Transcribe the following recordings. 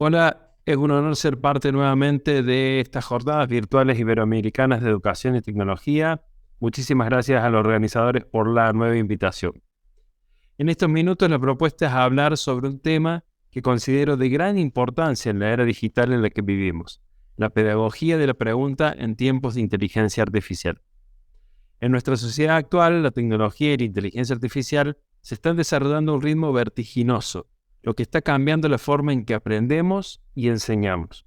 Hola, es un honor ser parte nuevamente de estas jornadas virtuales iberoamericanas de educación y tecnología. Muchísimas gracias a los organizadores por la nueva invitación. En estos minutos la propuesta es hablar sobre un tema que considero de gran importancia en la era digital en la que vivimos: la pedagogía de la pregunta en tiempos de inteligencia artificial. En nuestra sociedad actual, la tecnología y la inteligencia artificial se están desarrollando a un ritmo vertiginoso, lo que está cambiando la forma en que aprendemos y enseñamos.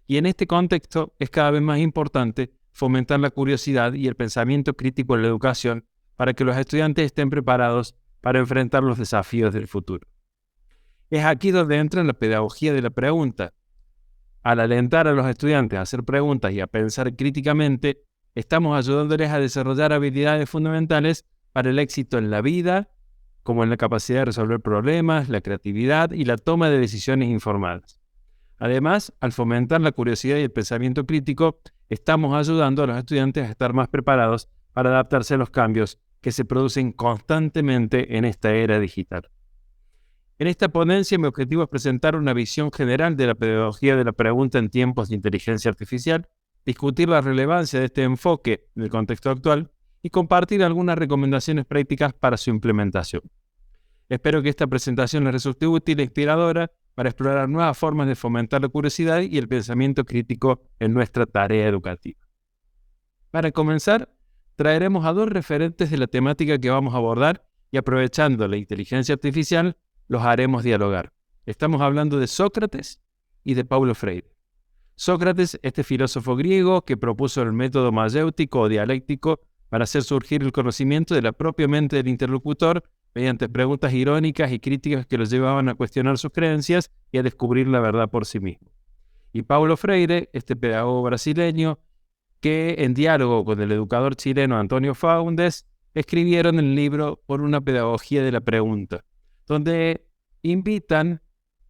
Y en este contexto es cada vez más importante fomentar la curiosidad y el pensamiento crítico en la educación para que los estudiantes estén preparados para enfrentar los desafíos del futuro. Es aquí donde entra la pedagogía de la pregunta. Al alentar a los estudiantes a hacer preguntas y a pensar críticamente, estamos ayudándoles a desarrollar habilidades fundamentales para el éxito en la vida, como en la capacidad de resolver problemas, la creatividad y la toma de decisiones informadas. Además, al fomentar la curiosidad y el pensamiento crítico, estamos ayudando a los estudiantes a estar más preparados para adaptarse a los cambios que se producen constantemente en esta era digital. En esta ponencia mi objetivo es presentar una visión general de la pedagogía de la pregunta en tiempos de inteligencia artificial, discutir la relevancia de este enfoque en el contexto actual y compartir algunas recomendaciones prácticas para su implementación. Espero que esta presentación les resulte útil e inspiradora para explorar nuevas formas de fomentar la curiosidad y el pensamiento crítico en nuestra tarea educativa. Para comenzar, traeremos a dos referentes de la temática que vamos a abordar y, aprovechando la inteligencia artificial, los haremos dialogar. Estamos hablando de Sócrates y de Paulo Freire. Sócrates, este filósofo griego que propuso el método mayéutico o dialéctico para hacer surgir el conocimiento de la propia mente del interlocutor mediante preguntas irónicas y críticas que los llevaban a cuestionar sus creencias y a descubrir la verdad por sí mismo. Y Paulo Freire, este pedagogo brasileño, que en diálogo con el educador chileno Antonio Faúndez, escribieron el libro Por una pedagogía de la pregunta, donde invitan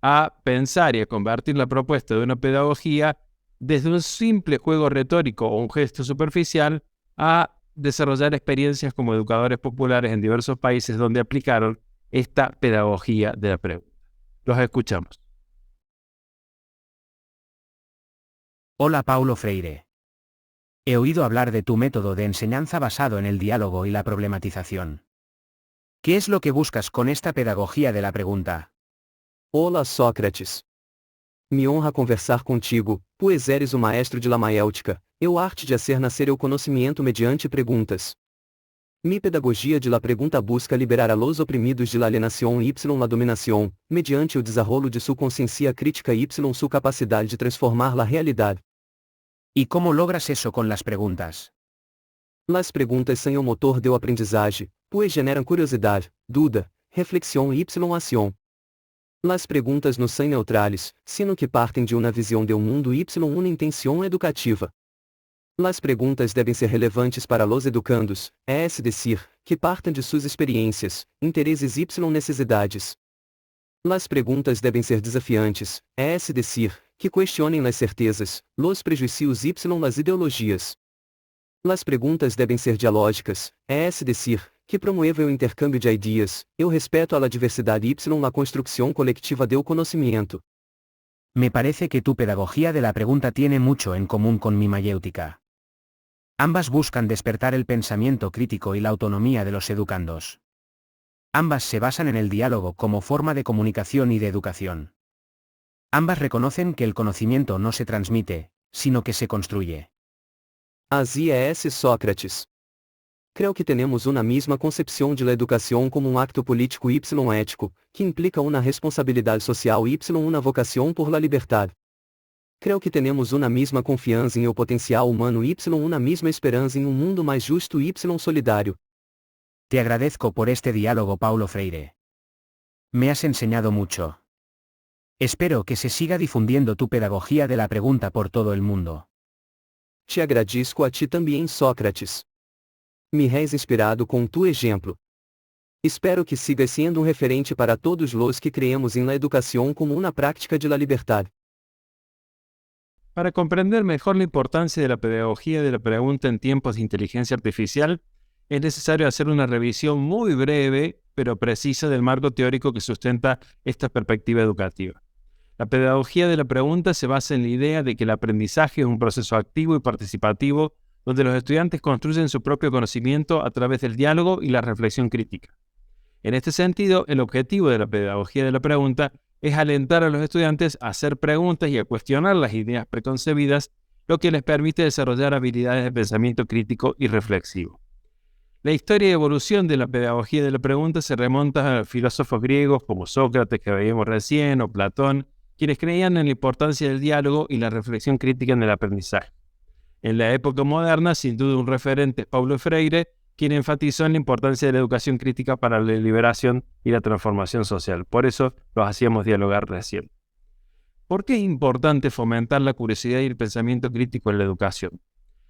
a pensar y a convertir la propuesta de una pedagogía desde un simple juego retórico o un gesto superficial a desarrollar experiencias como educadores populares en diversos países donde aplicaron esta pedagogía de la pregunta. Los escuchamos. Hola Paulo Freire. He oído hablar de tu método de enseñanza basado en el diálogo y la problematización. ¿Qué es lo que buscas con esta pedagogía de la pregunta? Olá Sócrates. Me honra conversar contigo, pois eres o maestro de la maiêutica, eu arte de hacer nascer o conhecimento mediante perguntas. Mi pedagogia de la pregunta busca liberar a los oprimidos de la alienación y la dominación, mediante o desarrollo de su conciencia crítica y su capacidad de transformar la realidad. ¿Y cómo logras eso con las preguntas? Las preguntas são o motor do aprendizagem, pois generam curiosidade, dúvida, reflexão e ação. Las perguntas não são neutrales, sino que partem de uma visão de mundo y uma intenção educativa. Las perguntas devem ser relevantes para los educandos, es decir, que partam de suas experiências, interesses y necessidades. Las perguntas devem ser desafiantes, es decir, que questionem las certezas, los prejuízos y las ideologias. Las perguntas devem ser dialógicas, es decir, que promuevam o intercâmbio de ideias, o respeto à diversidade y la construcción colectiva del conocimiento. Me parece que tu pedagogía de la pregunta tiene mucho en común con mi mayéutica. Ambas buscan despertar el pensamiento crítico y la autonomía de los educandos. Ambas se basan en el diálogo como forma de comunicación y de educación. Ambas reconocen que el conocimiento no se transmite, sino que se construye. Así es Sócrates. Creo que temos uma mesma concepção de la educação como um acto político y ético, que implica uma responsabilidade social y uma vocação por la liberdade. Creo que temos uma mesma confiança em o potencial humano y uma mesma esperança em um mundo mais justo y solidário. Te agradezco por este diálogo, Paulo Freire. Me has enseñado mucho. Espero que se siga difundiendo tu pedagogía de la pregunta por todo el mundo. Te agradeço a ti também, Sócrates. Me has inspirado com tu exemplo. Espero que sigas sendo referente para todos los que creemos en la educación como una práctica de la libertad. Para comprender mejor la importancia de la pedagogía de la pregunta en tiempos de inteligencia artificial, es necesario hacer una revisión muy breve pero precisa del marco teórico que sustenta esta perspectiva educativa. La pedagogía de la pregunta se basa en la idea de que el aprendizaje es un proceso activo y participativo donde los estudiantes construyen su propio conocimiento a través del diálogo y la reflexión crítica. En este sentido, el objetivo de la pedagogía de la pregunta es alentar a los estudiantes a hacer preguntas y a cuestionar las ideas preconcebidas, lo que les permite desarrollar habilidades de pensamiento crítico y reflexivo. La historia y evolución de la pedagogía de la pregunta se remonta a filósofos griegos como Sócrates, que veíamos recién, o Platón, quienes creían en la importancia del diálogo y la reflexión crítica en el aprendizaje. En la época moderna, sin duda un referente es Paulo Freire, quien enfatizó en la importancia de la educación crítica para la liberación y la transformación social. Por eso los hacíamos dialogar recién. ¿Por qué es importante fomentar la curiosidad y el pensamiento crítico en la educación?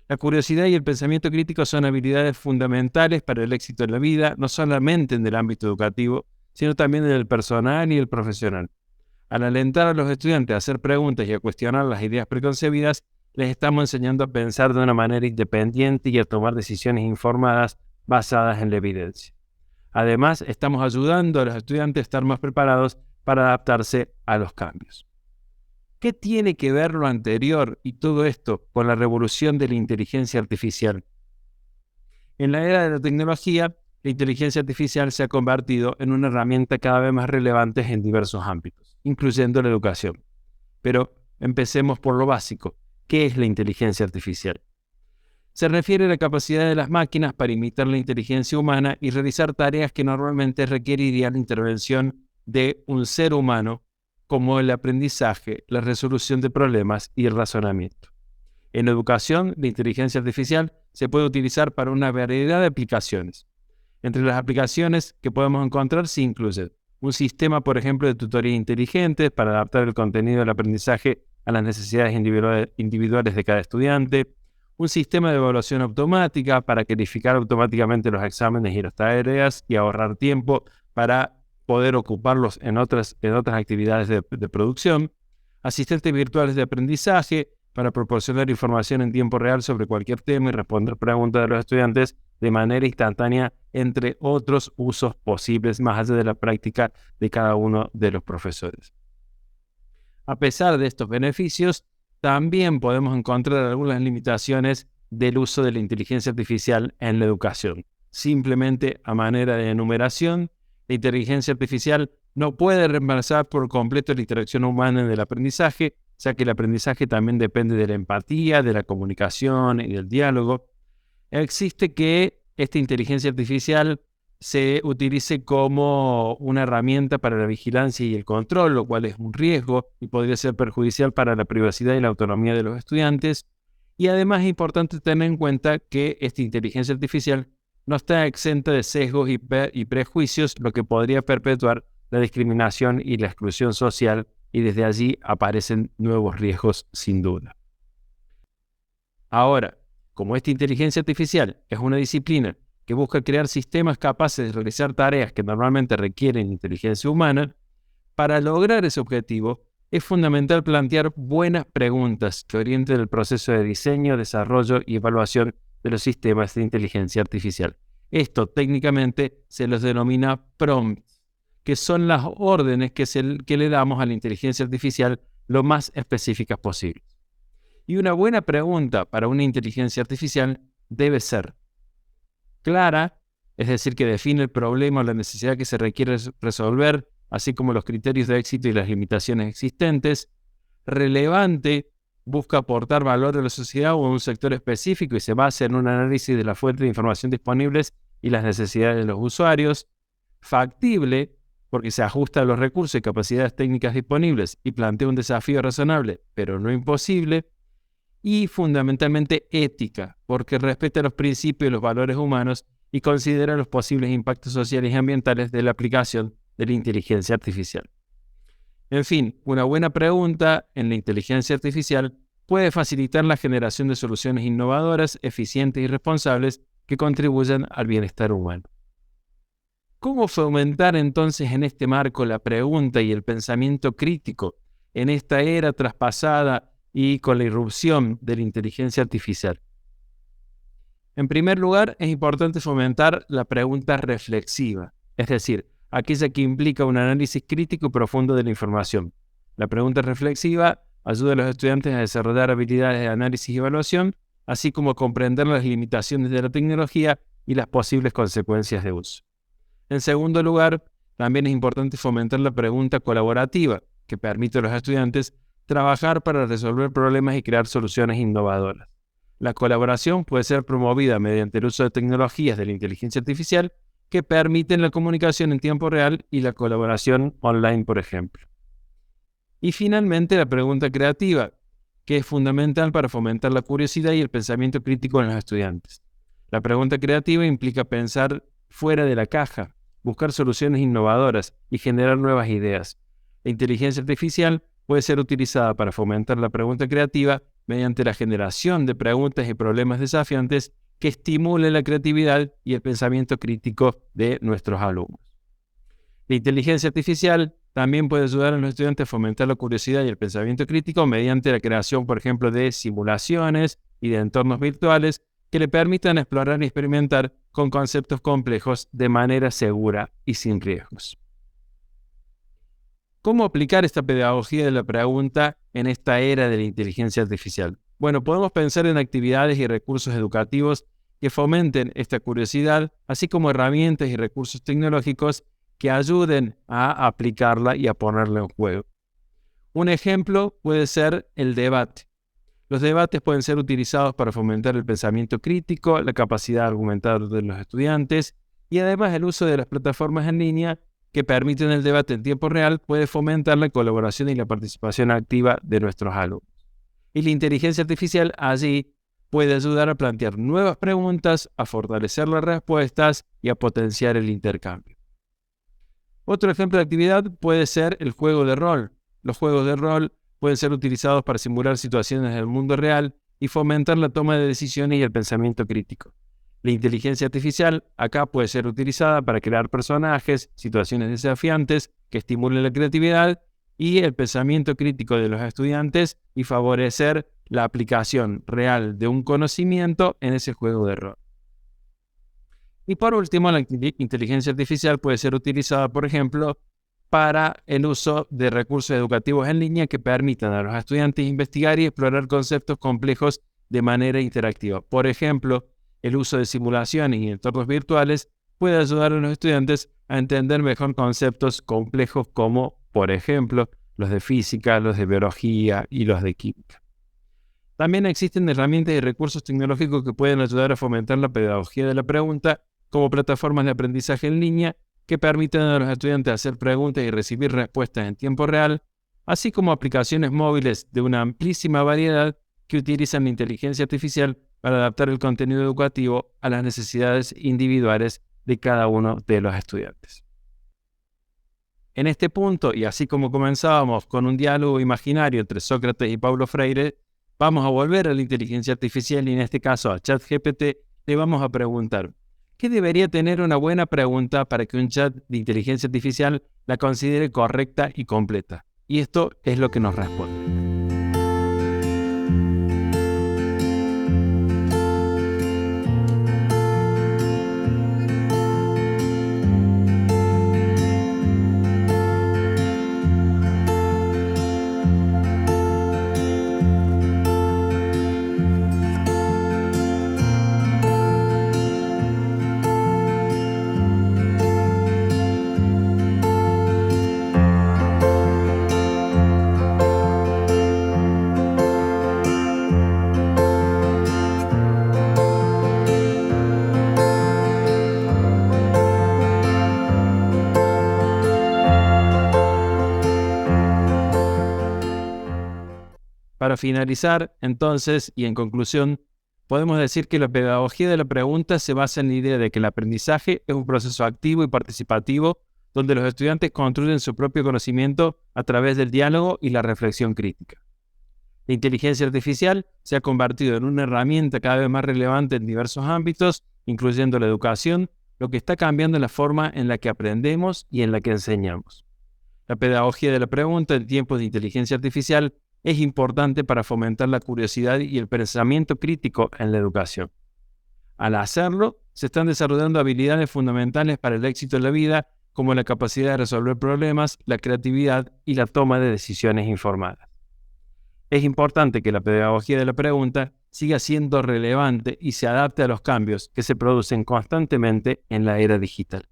La curiosidad y el pensamiento crítico son habilidades fundamentales para el éxito en la vida, no solamente en el ámbito educativo, sino también en el personal y el profesional. Al alentar a los estudiantes a hacer preguntas y a cuestionar las ideas preconcebidas, les estamos enseñando a pensar de una manera independiente y a tomar decisiones informadas basadas en la evidencia. Además, estamos ayudando a los estudiantes a estar más preparados para adaptarse a los cambios. ¿Qué tiene que ver lo anterior y todo esto con la revolución de la inteligencia artificial? En la era de la tecnología, la inteligencia artificial se ha convertido en una herramienta cada vez más relevante en diversos ámbitos, incluyendo la educación. Pero empecemos por lo básico. ¿Qué es la inteligencia artificial? Se refiere a la capacidad de las máquinas para imitar la inteligencia humana y realizar tareas que normalmente requerirían la intervención de un ser humano, como el aprendizaje, la resolución de problemas y el razonamiento. En educación, la inteligencia artificial se puede utilizar para una variedad de aplicaciones. Entre las aplicaciones que podemos encontrar se incluyen un sistema, por ejemplo, de tutorías inteligentes para adaptar el contenido del aprendizaje a las necesidades individuales de cada estudiante, un sistema de evaluación automática para calificar automáticamente los exámenes y las tareas y ahorrar tiempo para poder ocuparlos en otras actividades de producción, asistentes virtuales de aprendizaje para proporcionar información en tiempo real sobre cualquier tema y responder preguntas de los estudiantes de manera instantánea, entre otros usos posibles más allá de la práctica de cada uno de los profesores. A pesar de estos beneficios, también podemos encontrar algunas limitaciones del uso de la inteligencia artificial en la educación. Simplemente a manera de enumeración, la inteligencia artificial no puede reemplazar por completo la interacción humana en el aprendizaje, ya que el aprendizaje también depende de la empatía, de la comunicación y del diálogo. Existe que esta inteligencia artificial se utilice como una herramienta para la vigilancia y el control, lo cual es un riesgo y podría ser perjudicial para la privacidad y la autonomía de los estudiantes. Y además es importante tener en cuenta que esta inteligencia artificial no está exenta de sesgos y prejuicios, lo que podría perpetuar la discriminación y la exclusión social, y desde allí aparecen nuevos riesgos sin duda. Ahora, como esta inteligencia artificial es una disciplina que busca crear sistemas capaces de realizar tareas que normalmente requieren inteligencia humana, para lograr ese objetivo es fundamental plantear buenas preguntas que orienten el proceso de diseño, desarrollo y evaluación de los sistemas de inteligencia artificial. Esto técnicamente se los denomina prompts, que son las órdenes que le damos a la inteligencia artificial lo más específicas posibles. Y una buena pregunta para una inteligencia artificial debe ser clara, es decir, que define el problema o la necesidad que se requiere resolver, así como los criterios de éxito y las limitaciones existentes; relevante, busca aportar valor a la sociedad o a un sector específico y se basa en un análisis de las fuentes de información disponibles y las necesidades de los usuarios; factible, porque se ajusta a los recursos y capacidades técnicas disponibles y plantea un desafío razonable, pero no imposible; y fundamentalmente ética, porque respeta los principios y los valores humanos y considera los posibles impactos sociales y ambientales de la aplicación de la inteligencia artificial. En fin, una buena pregunta en la inteligencia artificial puede facilitar la generación de soluciones innovadoras, eficientes y responsables que contribuyan al bienestar humano. ¿Cómo fomentar entonces en este marco la pregunta y el pensamiento crítico en esta era traspasada y con la irrupción de la inteligencia artificial? En primer lugar, es importante fomentar la pregunta reflexiva, es decir, aquella que implica un análisis crítico y profundo de la información. La pregunta reflexiva ayuda a los estudiantes a desarrollar habilidades de análisis y evaluación, así como a comprender las limitaciones de la tecnología y las posibles consecuencias de uso. En segundo lugar, también es importante fomentar la pregunta colaborativa, que permite a los estudiantes trabajar para resolver problemas y crear soluciones innovadoras. La colaboración puede ser promovida mediante el uso de tecnologías de la inteligencia artificial que permiten la comunicación en tiempo real y la colaboración online, por ejemplo. Y finalmente, la pregunta creativa, que es fundamental para fomentar la curiosidad y el pensamiento crítico en los estudiantes. La pregunta creativa implica pensar fuera de la caja, buscar soluciones innovadoras y generar nuevas ideas. La inteligencia artificial puede ser utilizada para fomentar la pregunta creativa mediante la generación de preguntas y problemas desafiantes que estimulen la creatividad y el pensamiento crítico de nuestros alumnos. La inteligencia artificial también puede ayudar a los estudiantes a fomentar la curiosidad y el pensamiento crítico mediante la creación, por ejemplo, de simulaciones y de entornos virtuales que le permitan explorar y experimentar con conceptos complejos de manera segura y sin riesgos. ¿Cómo aplicar esta pedagogía de la pregunta en esta era de la inteligencia artificial? Bueno, podemos pensar en actividades y recursos educativos que fomenten esta curiosidad, así como herramientas y recursos tecnológicos que ayuden a aplicarla y a ponerla en juego. Un ejemplo puede ser el debate. Los debates pueden ser utilizados para fomentar el pensamiento crítico, la capacidad de argumentar de los estudiantes y además el uso de las plataformas en línea que permiten el debate en tiempo real puede fomentar la colaboración y la participación activa de nuestros alumnos. Y la inteligencia artificial allí puede ayudar a plantear nuevas preguntas, a fortalecer las respuestas y a potenciar el intercambio. Otro ejemplo de actividad puede ser el juego de rol. Los juegos de rol pueden ser utilizados para simular situaciones del mundo real y fomentar la toma de decisiones y el pensamiento crítico. La inteligencia artificial acá puede ser utilizada para crear personajes, situaciones desafiantes que estimulen la creatividad y el pensamiento crítico de los estudiantes y favorecer la aplicación real de un conocimiento en ese juego de rol. Y por último, la inteligencia artificial puede ser utilizada, por ejemplo, para el uso de recursos educativos en línea que permitan a los estudiantes investigar y explorar conceptos complejos de manera interactiva. Por ejemplo, el uso de simulaciones y entornos virtuales puede ayudar a los estudiantes a entender mejor conceptos complejos como, por ejemplo, los de física, los de biología y los de química. También existen herramientas y recursos tecnológicos que pueden ayudar a fomentar la pedagogía de la pregunta, como plataformas de aprendizaje en línea que permiten a los estudiantes hacer preguntas y recibir respuestas en tiempo real, así como aplicaciones móviles de una amplísima variedad que utilizan la inteligencia artificial para adaptar el contenido educativo a las necesidades individuales de cada uno de los estudiantes. En este punto, y así como comenzábamos con un diálogo imaginario entre Sócrates y Paulo Freire, vamos a volver a la inteligencia artificial y en este caso a ChatGPT le vamos a preguntar ¿qué debería tener una buena pregunta para que un chat de inteligencia artificial la considere correcta y completa? Y esto es lo que nos responde. Para finalizar, entonces, y en conclusión, podemos decir que la pedagogía de la pregunta se basa en la idea de que el aprendizaje es un proceso activo y participativo donde los estudiantes construyen su propio conocimiento a través del diálogo y la reflexión crítica. La inteligencia artificial se ha convertido en una herramienta cada vez más relevante en diversos ámbitos, incluyendo la educación, lo que está cambiando la forma en la que aprendemos y en la que enseñamos. La pedagogía de la pregunta en tiempos de inteligencia artificial es importante para fomentar la curiosidad y el pensamiento crítico en la educación. Al hacerlo, se están desarrollando habilidades fundamentales para el éxito en la vida como la capacidad de resolver problemas, la creatividad y la toma de decisiones informadas. Es importante que la pedagogía de la pregunta siga siendo relevante y se adapte a los cambios que se producen constantemente en la era digital.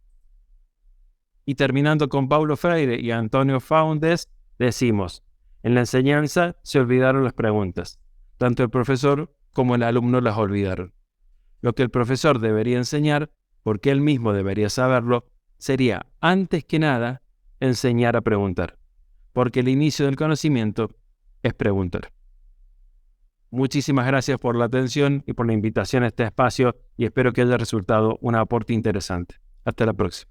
Y terminando con Paulo Freire y Antonio Faundes, decimos, en la enseñanza se olvidaron las preguntas. Tanto el profesor como el alumno las olvidaron. Lo que el profesor debería enseñar, porque él mismo debería saberlo, sería, antes que nada, enseñar a preguntar. Porque el inicio del conocimiento es preguntar. Muchísimas gracias por la atención y por la invitación a este espacio y espero que haya resultado un aporte interesante. Hasta la próxima.